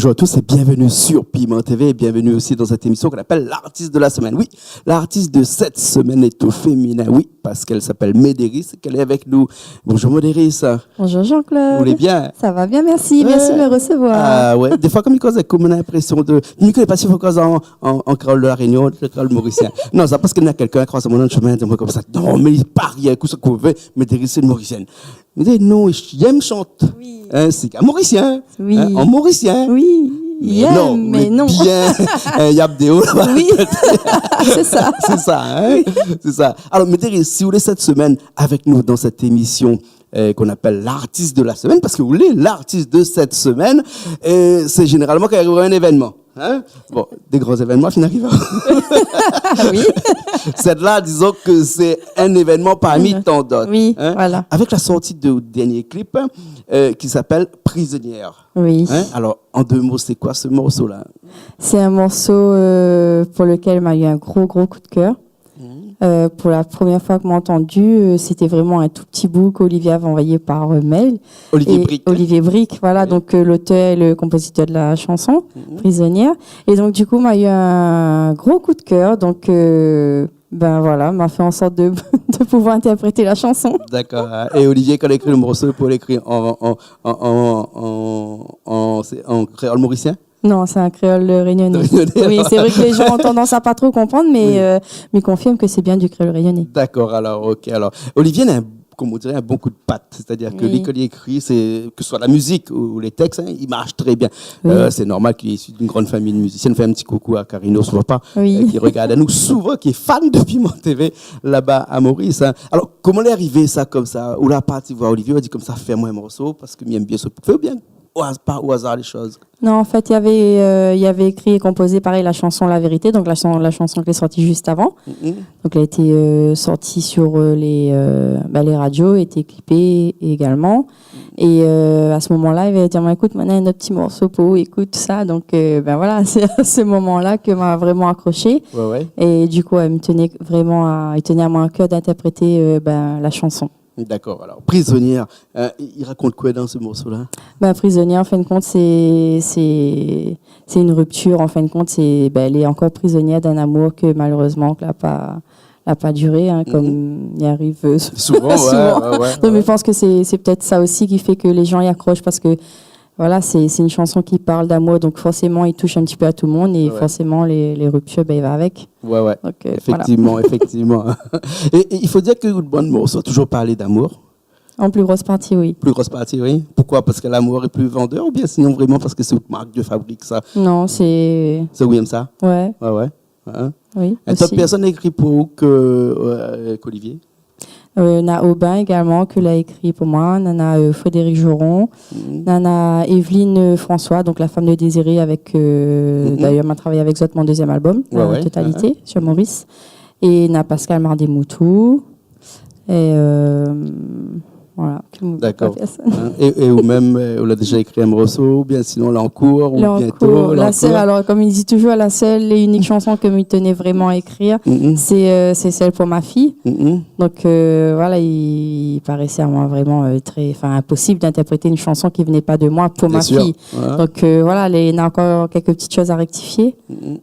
Bonjour à tous et bienvenue sur Piment TV et bienvenue aussi dans cette émission qu'on appelle l'artiste de la semaine. Oui, l'artiste de cette semaine est au féminin, oui, parce qu'elle s'appelle Médéris et qu'elle est avec nous. Bonjour Médéris. Bonjour Jean-Claude. Vous allez bien? Ça va bien, merci. Merci de me recevoir. Ah ouais, des fois comme il cause comme une impression de... Je ne connais pas si il faut cause en créole de la Réunion, le créole mauricien. Non, c'est parce qu'il y a quelqu'un qui croise mon chemin, de moi comme ça. Non, mais il part, il y a un coup, ça qu'on veut, Médéris c'est une mauricienne. Mais non, j'aime chante. Oui. C'est un mauricien. Oui. En mauricien. Oui. Mais non. Bien, il y a des hauts. Oui, c'est ça. C'est ça, hein? C'est ça. Alors, Médéris, si vous voulez cette semaine avec nous dans cette émission qu'on appelle l'artiste de la semaine, parce que vous voulez l'artiste de cette semaine, c'est généralement quand il arrive un événement. Hein? Bon, des grands événements, finalement. Oui. Celle-là, disons que c'est un événement parmi tant d'autres. Oui, hein? voilà. Avec la sortie de dernier clip qui s'appelle Prisonnière. Oui. Hein? Alors, en deux mots, c'est quoi ce morceau-là? C'est un morceau pour lequel m'a eu un gros coup de cœur. Pour la première fois que m'a entendu, c'était vraiment un tout petit bout qu'Olivier avait envoyé par mail. Olivier Brick, voilà, oui. Donc l'auteur et le compositeur de la chanson, Prisonnière. Et donc du coup, m'a eu un gros coup de cœur. Donc ben voilà, m'a fait en sorte de pouvoir interpréter la chanson. D'accord. Et Olivier, quand il a écrit le morceau, pour l'écrire en créole mauricien? Non, c'est un créole réunionnais. Oui, c'est vrai que les gens ont tendance à pas trop comprendre, mais confirme que c'est bien du créole réunionnais. D'accord, alors, ok. Alors, Olivier a comme on dirait, un bon coup de patte. C'est-à-dire que l'école écrit, que ce soit la musique ou les textes, hein, il marche très bien. Oui. C'est normal qu'il est issu d'une grande famille de musiciens. On fait un petit coucou à Carino, se voit pas, qui regarde à nous souvent, qui est fan de Piment TV là-bas à Maurice. Hein. Alors, comment est arrivé ça comme ça? Ou la partie voir Olivier, on dit comme ça, fais-moi un morceau parce qu'il aime bien ce fait ou bien pas au hasard les choses. Non, en fait, il y avait écrit et composé pareil la chanson La Vérité, donc la chanson qui est sortie juste avant. Donc elle a été sortie sur les radios, été clippée également. Et à ce moment-là, il avait dit écoute, maintenant un autre petit morceau pour écoute ça. Donc ben voilà, c'est à ce moment-là que m'a vraiment accroché. Ouais. Et du coup, il tenait à moi à cœur d'interpréter la chanson. D'accord. Alors, Prisonnière, il raconte quoi dans ce morceau-là? Prisonnière, en fin de compte, c'est une rupture. En fin de compte, elle est encore prisonnière d'un amour que malheureusement n'a pas duré, hein, comme il arrive souvent. Ouais. Donc, je pense que c'est peut-être ça aussi qui fait que les gens y accrochent parce que voilà, c'est une chanson qui parle d'amour, donc forcément, il touche un petit peu à tout le monde et forcément, les ruptures, il va avec. Ouais. Donc, effectivement. Et il faut dire que le bon morceau a toujours parlé d'amour. En plus grosse partie, oui. Plus grosse partie, oui. Pourquoi? Parce que l'amour est plus vendeur ou bien sinon vraiment parce que c'est une marque de fabrique, ça? Non, c'est... C'est William ça? Ouais. Hein? Oui, un autre personne a écrit pour qu'Olivier? Nana Aubin également, que l'a écrit pour moi. Nana Frédéric Joron. Nana Evelyne François, donc la femme de Désiré, avec d'ailleurs m'a travaillé avec Zot, mon deuxième album, Totalité, sur Maurice. Et Nana Pascal Mardé-Moutou. Et voilà. D'accord. Et ou même, on a déjà écrit un morceau, ou bien sinon là en cours, ou bientôt. La seule, alors comme il dit toujours, la seule et unique chanson que il tenait vraiment à écrire, c'est celle pour ma fille. Donc voilà, il paraissait à moi vraiment impossible d'interpréter une chanson qui venait pas de moi pour ma fille. Ouais. Donc voilà, il y a encore quelques petites choses à rectifier.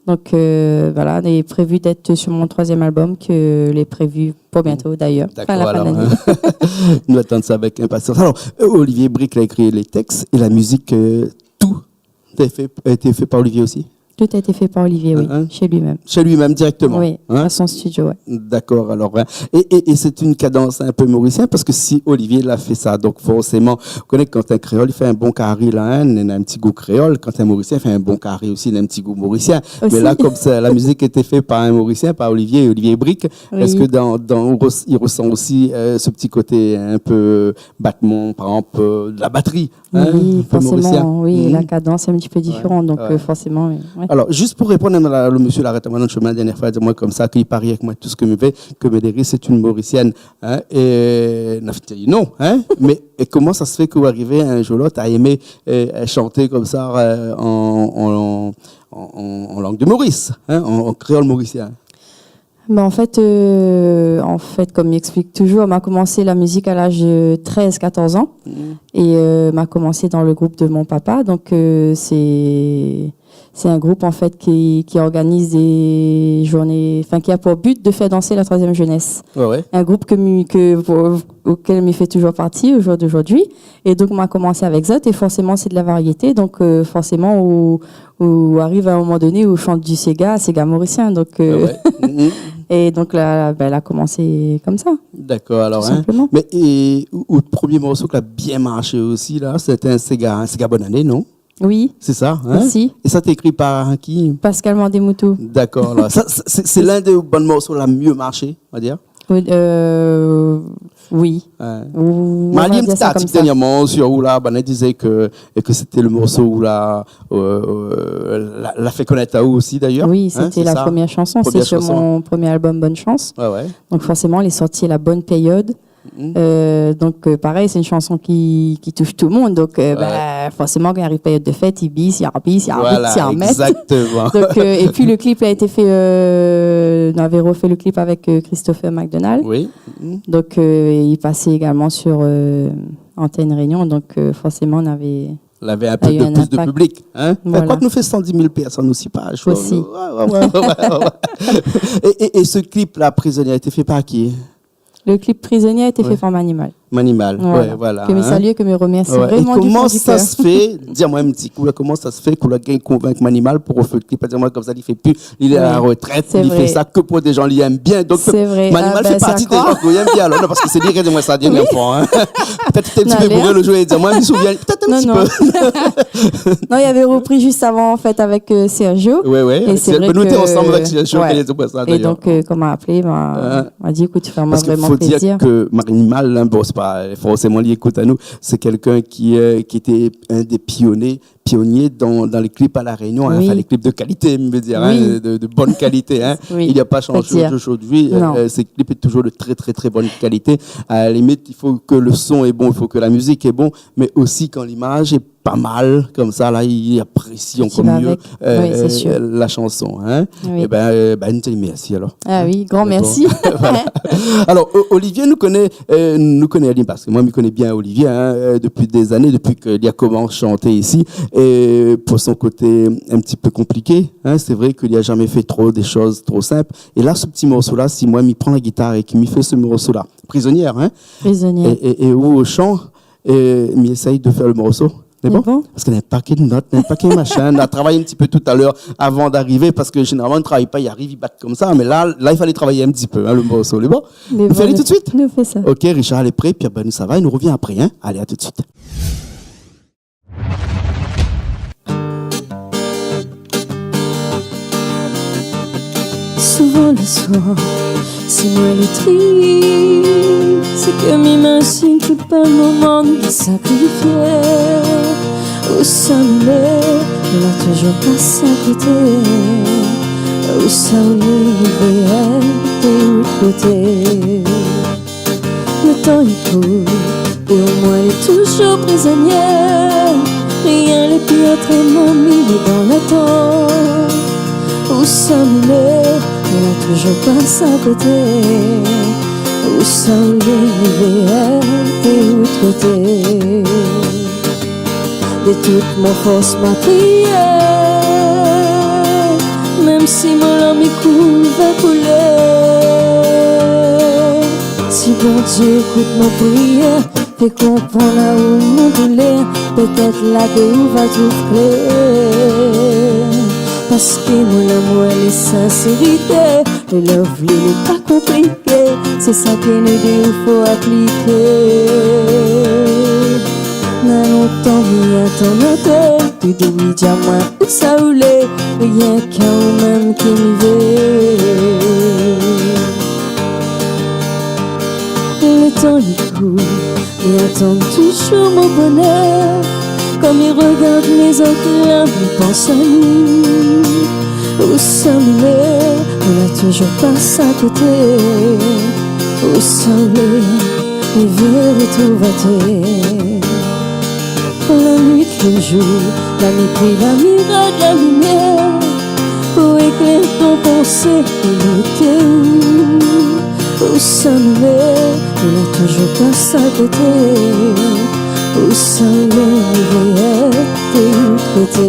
Donc voilà, il est prévu d'être sur mon 3e album, que l'est prévu pour bientôt d'ailleurs. D'accord, alors nous attendons ça avec impatience. Alors, Olivier Brick a écrit les textes et la musique, tout a été fait par Olivier aussi? Tout a été fait par Olivier, oui, chez lui-même. Chez lui-même directement? Oui, à son studio, oui. D'accord, alors. Et c'est une cadence un peu mauricienne, parce que si Olivier l'a fait ça, donc forcément, vous connaissez quand un créole, il fait un bon carré, là, il a un petit goût créole. Quand un mauricien, il fait un bon carré aussi, il a un petit goût mauricien. Aussi. Mais là, comme ça, la musique était faite par un mauricien, par Olivier Brick, est-ce que il ressent aussi ce petit côté un peu battement, par exemple, de la batterie? Oui, forcément, oui, la cadence est un petit peu différente, donc forcément, oui. Alors, juste pour répondre à le monsieur l'arrêté maintenant de chemin la dernière fois, dis-moi comme ça, qu'il parie avec moi tout ce que me fait, que Médéris c'est une mauricienne, hein, et non, hein, mais et comment ça se fait que vous arrivez un jour l'autre à aimer chanter comme ça en langue de Maurice, hein, en créole mauricien? Ben en fait, comme il explique toujours, m'a commencé la musique à l'âge de 13-14 ans et m'a commencé dans le groupe de mon papa. Donc c'est un groupe en fait qui organise des journées, enfin qui a pour but de faire danser la troisième jeunesse. Ouais. Un groupe auquel je fais toujours partie au jour d'aujourd'hui. Et donc on a commencé avec ça et forcément c'est de la variété. Donc forcément où arrive à un moment donné où on chante du Sega mauricien. Donc et donc là, elle a commencé comme ça. D'accord, alors. Tout simplement. Mais le premier morceau qui a bien marché aussi, là, c'était un Sega Bonne Année, non? Oui. C'est ça, hein? Merci. Et ça t'es écrit par qui? Pascal Mandemoutou. D'accord, là. Ça, c'est l'un des bons morceaux qui a mieux marché, on va dire? Oui. Malie, un petit article dernièrement sur où là, Banet disait que c'était le morceau où l'a fait connaître à vous aussi d'ailleurs. Oui, c'était la première chanson. C'est sur mon premier album Bonne Chance. Ouais. Donc forcément, elle est sortie à la bonne période. Donc pareil, c'est une chanson qui touche tout le monde. Donc forcément, quand il arrive période de fête, il bise, il rebisse, il rebisse, il remet. Exactement. Donc, et puis le clip a été fait, on avait refait le clip avec Christopher McDonald. Oui. Donc il passait également sur Antenne Réunion. Donc forcément, on avait un peu de plus de public. Hein? Voilà. Quoi que nous fait 110 000 personnes aussi, pas chaud. Aussi. Ouais. Et ce clip-là, Prisonnier, a été fait par qui? Le clip Prisonnier a été fait par Manimal. Voilà. Que mes saluts, que mes remercie Et vraiment du fond comment du ça cœur. se fait, dis-moi un petit coup, là, comment ça se fait qu'on a gagné convaincre Manimal pour refaire le clip? Dire-moi comme ça, il fait plus, il est à la retraite, il fait ça que pour des gens qui aiment bien. Donc, c'est vrai. Manimal fait partie des gens qui aiment bien. Alors, non, parce que c'est lui qui dit moi ça dernière fois. Hein. Peut-être que tu es un petit peu bourré le jouer et dire, moi, je me souviens, peut-être un petit peu. Non, il avait repris juste avant, en fait, avec Sergio. Oui. Et c'est vrai nous étions ensemble avec Sergio. Et donc, quand on m'a appelé, m'a dit, écoute, fais-moi vraiment plaisir. Parce qu'il faut dire que Manimal, bon, c'est pas forcément lié écoute à nous, c'est quelqu'un qui était un des pionniers dans les clips à La Réunion, enfin les clips de qualité, je veux dire, de bonne qualité. Hein. Il n'y a pas changé aujourd'hui. Ces clips sont toujours de très très très bonne qualité. À la limite, il faut que le son est bon, il faut que la musique est bon, mais aussi quand l'image est pas mal, comme ça, là, il apprécie encore mieux la chanson. Hein. Oui. Et ben, merci alors. Ah oui, grand merci. Voilà. Alors, Olivier nous connaît parce que moi, je connais bien Olivier depuis des années, depuis qu'il a commencé à chanter ici. Et pour son côté un petit peu compliqué, c'est vrai qu'il n'a jamais fait des choses trop simples. Et là, ce petit morceau-là, si moi, il prend la guitare et qu'il me fait ce morceau-là, Prisonnière, Prisonnière. Et où au chant, il essaye de faire le morceau. C'est bon? Parce qu'il y a un paquet de notes, un paquet de machins. On a travaillé un petit peu tout à l'heure avant d'arriver parce que généralement, on ne travaille pas, il arrive, il bat comme ça. Mais là, il fallait travailler un petit peu, le morceau. C'est bon? Vous faites tout de suite? Nous fait ça. Ok, Richard, elle est prêt, puis ça va, il nous revient après. Allez, à tout de suite. Souvent le soir, si moi le tri, c'est que m'imagine que pas le moment de le sacrifier. Où ça me met, elle a toujours passé à côté. Où ça me de l'autre côté. Le temps il court, et au moins elle est toujours prisonnière. Rien n'est pire, très mobile dans l'attente. Où ça me met, elle a toujours passé à côté. Où ça me de l'autre côté. De toute mon force m'a prié. Même si mon âme coule va couler. Si bon Dieu écoute mon prière, fais comprendre là où mon douleur, peut-être là que où va souffrir. Parce que mon amour est sincérité, le love il n'est pas compliqué, c'est ça que nous dit il faut appliquer. N'a longtemps mis à ton hôtel, tu dis oui dis-moi où ça voulait, rien qu'un même qui me veut. Le temps il court, et attend toujours mon bonheur. Comme il regarde mes océans, il pense à nous. Où ça me met, on a toujours passé à côté. Où ça me il veut retrouver. La nuit, le jour, la nuit prie la mirage, la lumière. Pour éclaire ton pensée, il était où ça nous est, il a toujours pas sa côté, où ça l'est, t'es où côté.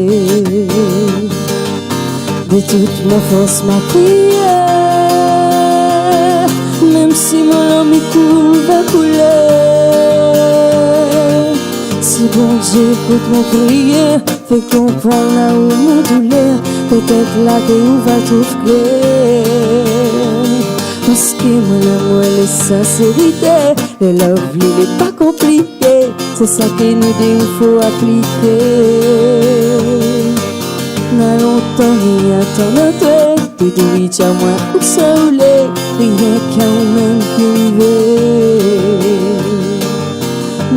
De toute ma force, ma prière, même si mon âme coule, va couler. Si bon Dieu écoute mon prière, fait comprendre là où mon douleur, peut-être là que où va tout clair. Parce que mon amour est sincérité, le love il est pas compliqué, c'est ça que nous dit il faut appliquer. N'a longtemps ni attendre toi, Doudou il tient moi où ça roulait, rien qu'à même qui veut.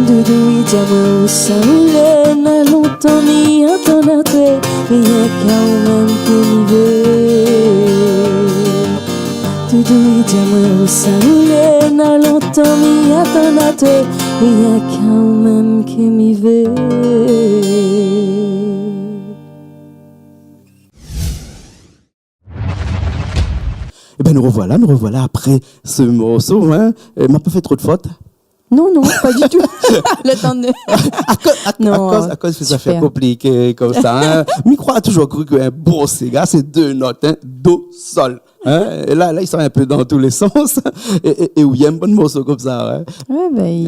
Doudou il tient moi où ça roulait, n'a longtemps ni attendre toi, rien qu'à même qui veut. Doudou il tient moi où ça roulait, n'a longtemps ni attendre toi, rien qu'à même qui veut. Eh ben nous revoilà après ce morceau. Hein. M'a pas fait trop de fautes. Non, pas du tout. Le temps de... À cause de ces affaires compliquées comme ça. Hein. Mais crois toujours cru qu'un bon Sega, c'est 2 notes, hein, do, sol. Hein. Et là, il sort un peu dans tous les sens. Et où il y a un bon morceau comme ça. Hein. Ouais,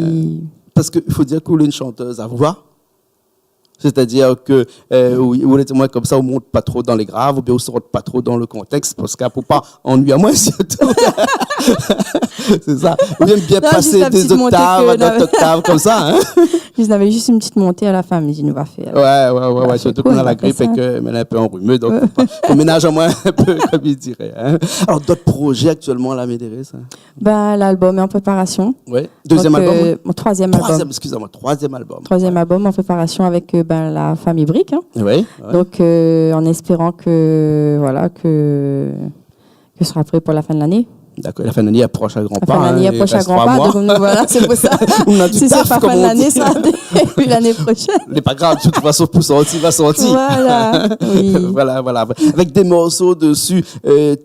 Parce qu'il faut dire qu'il est une chanteuse à voix. C'est-à-dire que vous êtes moins comme ça, on monte pas trop dans les graves, ou bien on se rentre pas trop dans le contexte, parce qu'il ne faut pas ennuyer à moi surtout. C'est ça. Ou bien passer des octaves, d'autres octaves comme ça. Hein. Ils avaient juste une petite montée à la fin, mais ils nous va faire. Ouais. Surtout qu'on a la grippe et qu'elle est un peu enrhumée, donc on ménage à moins un peu, comme il dirait. Hein. Alors, d'autres projets actuellement à la Médérès? Ben, l'album est en préparation. Ouais. Deuxième album? Mon troisième album. Excusez-moi, troisième album. Troisième album en préparation avec la famille Brick. Hein. Oui. Donc, en espérant que ce sera prêt pour la fin de l'année. D'accord, la fin de l'année approche à grands pas. La fin de l'année approche à grands pas, donc voilà, c'est pour ça. Si c'est pas fin de l'année, ça et puis l'année prochaine. C'est pas grave, de toute façon, pour sortir, va sortir. Voilà, oui. voilà. Avec des morceaux dessus,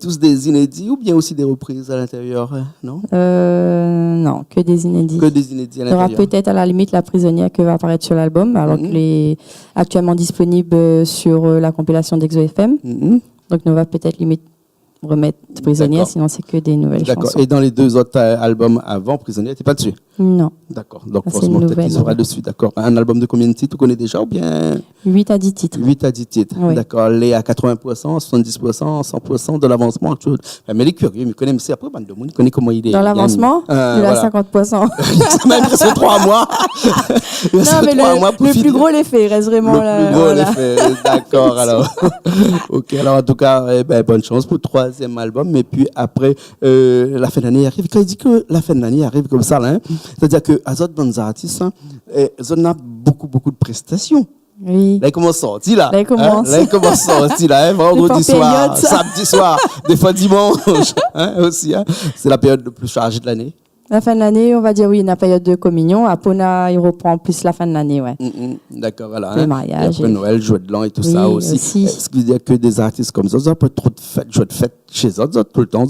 tous des inédits ou bien aussi des reprises à l'intérieur, non? Non, que des inédits. Que des inédits à l'intérieur. Il y aura peut-être à la limite La Prisonnière qui va apparaître sur l'album, alors qu'il est actuellement disponible sur la compilation d'Exo FM. Donc, on va peut-être limite remettre Prisonnière, sinon c'est que des nouvelles chansons. D'accord. Et dans les 2 autres albums avant, Prisonnière, t'es pas dessus? Non. D'accord. Donc forcément, peut-être qu'ils seront dessus. D'accord. Un album de combien de titres tu connais déjà ou bien? 8 à 10 titres. 8 à 10 titres. Oui. D'accord. Les à 80%, 70%, 100% de l'avancement. Mais les curieux, mais connaissent, c'est après, il connaît comment il est. Dans l'avancement, il a 50%. Même presque 3 mois. Non, mais le plus gros l'effet, il reste vraiment là. Le plus gros l'effet. D'accord, alors. Ok, alors en tout cas, bonne chance pour le 3e album. Mais puis après, la fin de l'année arrive. Quand il dit que la fin de l'année arrive comme ça, là, hein, c'est-à-dire que à autres bonnes artistes, hein, ils ont beaucoup de prestations. Oui. Là, il commence à sortir, là. Là, il commence à sortir, là, hein, vendredi soir, samedi soir, des fois dimanche, hein, aussi, hein. C'est la période la plus chargée de l'année. La fin de l'année, on va dire oui, une période de communion. À Pona, il reprend plus la fin de l'année, ouais. D'accord, voilà. Le mariage. Et après Noël, joie de l'an et tout ça aussi. Est-ce qu'il y a que des artistes comme ça, ils n'ont pas trop de fêtes, joie de fête chez eux, tout le temps,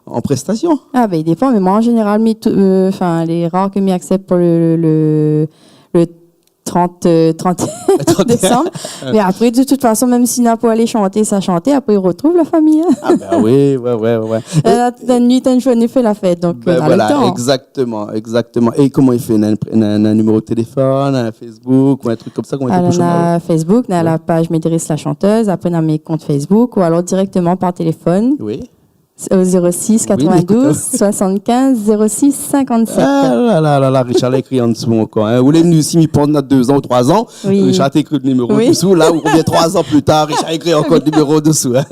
en prestation? Ah, ben, il dépend, mais moi, en général, les rares que m'y acceptent pour le 30 décembre. Mais après, de toute façon, même s'il n'a pas aller chanter, ça chanter, après, il retrouve la famille. Ah, ben oui, ouais. La nuit, t'as une journée, fait la fête. Donc, voilà, le temps. Exactement. Et comment il fait? Un numéro de téléphone, un Facebook ou un truc comme ça? On a Facebook, on a la page Médérès la chanteuse, après, on a mes comptes Facebook ou alors directement par téléphone. Oui. Au 06 92 75 06 57. Ah là, Richard l'a écrit en dessous encore. Hein. Vous l'avez venu ici, pendant 2 ans ou 3 ans. Oui. Richard a écrit le numéro dessous. Là, on revient 3 ans plus tard, Richard a écrit encore le numéro dessous. Hein.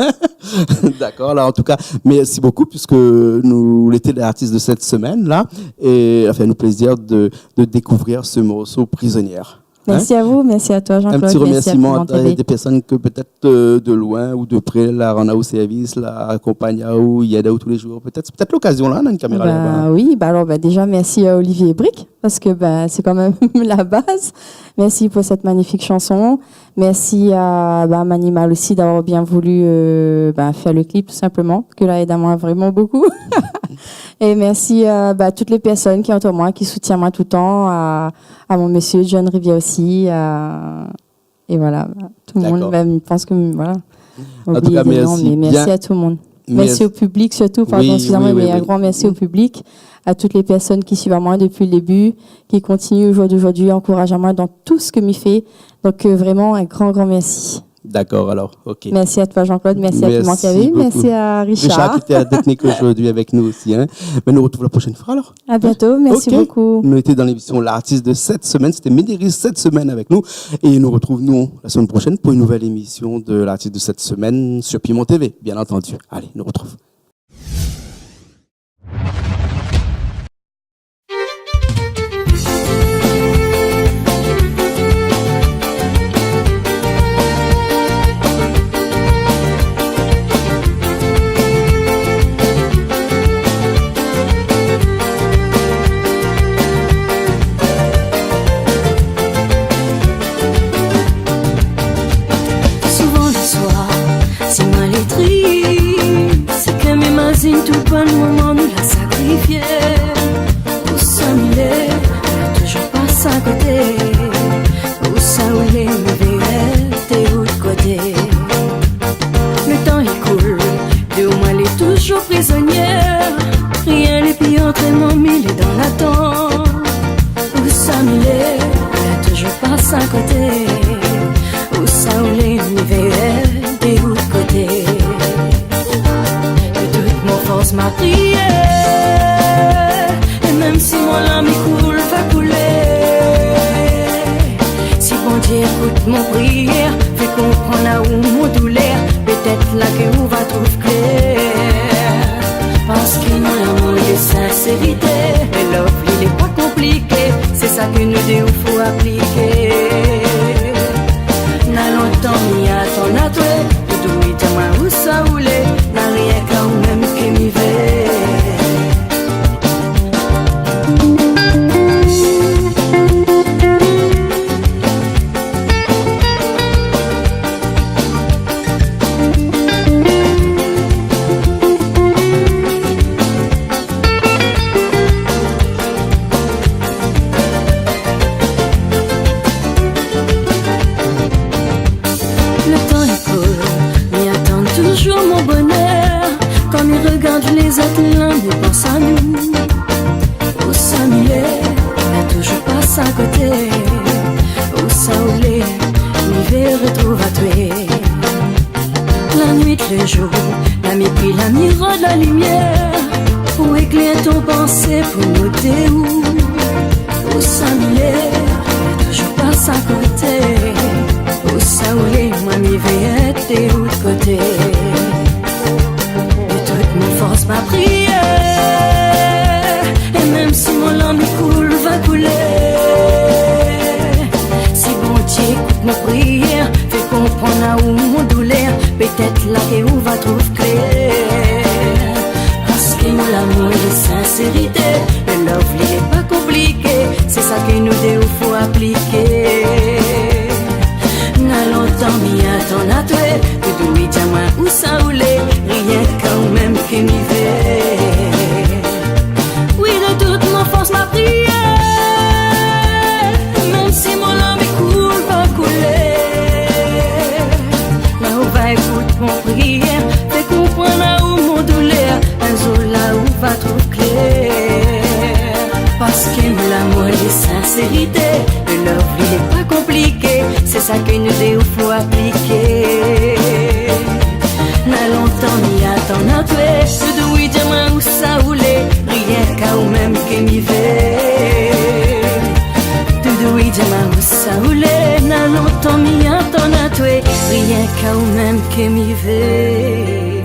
D'accord, là, en tout cas, merci beaucoup, puisque nous l'étions les artistes de cette semaine, là, et ça fait nous plaisir de découvrir ce morceau Prisonnière. Merci à vous, merci à toi Jean-Claude. Un petit remerciement à des personnes que peut-être de loin ou de près la rendent au service, la accompagnent ou y aident tous les jours. Peut-être l'occasion là, on a une caméra là-bas. Oui, alors déjà merci à Olivier Brick parce que c'est quand même la base. Merci pour cette magnifique chanson. Merci à Manimal aussi d'avoir bien voulu faire le clip tout simplement, que là aide à moi vraiment beaucoup. Et merci à toutes les personnes qui entourent moi, qui soutiennent moi tout le temps, à mon monsieur John Rivière aussi, et voilà, tout le monde. Je pense que voilà. En tout cas, merci à tout le monde. Merci au public surtout, excusez-moi, mais un grand merci au public, à toutes les personnes qui suivent moi depuis le début, qui continuent au jour d'aujourd'hui, encouragent moi dans tout ce que m'y fait. Donc vraiment un grand merci. D'accord, alors, ok. Merci à toi Jean-Claude, merci à tout le monde qui a vu, merci à Richard. Richard qui était à la technique aujourd'hui avec nous aussi. Mais nous retrouvons la prochaine fois alors. À bientôt, merci beaucoup. Nous étions dans l'émission L'artiste de cette semaine, c'était Médéris cette semaine avec nous. Et nous retrouvons la semaine prochaine pour une nouvelle émission de L'artiste de cette semaine sur Piment TV, bien entendu. Allez, nous retrouvons. Tout bon moment nous l'a sacrifié. Où ça il est, n'a toujours pas sa côté. Où ça où les mauvais t'es où de côté. Le temps il coule, de moi elle est toujours prisonnière. Rien n'est pire entre moi, mais il est dans l'attente. Où ça il est, n'a toujours pas sa côté. Où ça où les mauvais t'es où de côté. Force ma prière, et même si mon âme coule, va couler. Si bon Dieu écoute mon prière, fait comprendre là où mon douleur, peut-être là que où va trouver clair. Parce qu'il m'a l'amour de sincérité, et l'offre il est pas compliqué, c'est ça que nous deux faut appliquer. N'a longtemps mis à ton atoué, tout doux et moi où ça voulait, n'a rien quand même que m'y fait. Les athlètes ne pensent à nous. Où ça il est, n'a toujours pas sa côté. Où ça où les l'hiver retrouve à tuer. La nuit, le jour, la mépris, la miroir de la lumière. Où éclaire ton pensée pour noter où ça il est, n'a toujours pas sa côté. Où ça où les moi m'y vais être où de côté. Force ma prière, et même si mon âme coule, va couler. Si bon Dieu écoute ma prière, fait comprendre là où mon douleur, peut-être là que où va trouver clair. Parce que nous l'amour et la sincérité, le love il est pas compliqué, c'est ça que nous deux faut appliquer. N'a longtemps mis à ton atoué, que d'où il tient moi où ça voulait, rien quand même que m'y fait. Oui, de toute mon force ma prière, même si mon âme coule, va couler. Là où va écoute mon prière, fait comprendre là où mon douleur, un jour là où va trouver clair. Parce que l'amour et la sincérité, le love il est pas compliqué, c'est ça que nous deux faut appliquer. N'a longtemps mis à ton atoué, tout d'où il dit où ça voulait, rien qu'à ou même que m'y fait. Tout d'où il dit où ça voulait, n'a longtemps mis à ton atoué, rien qu'à ou même que m'y fait.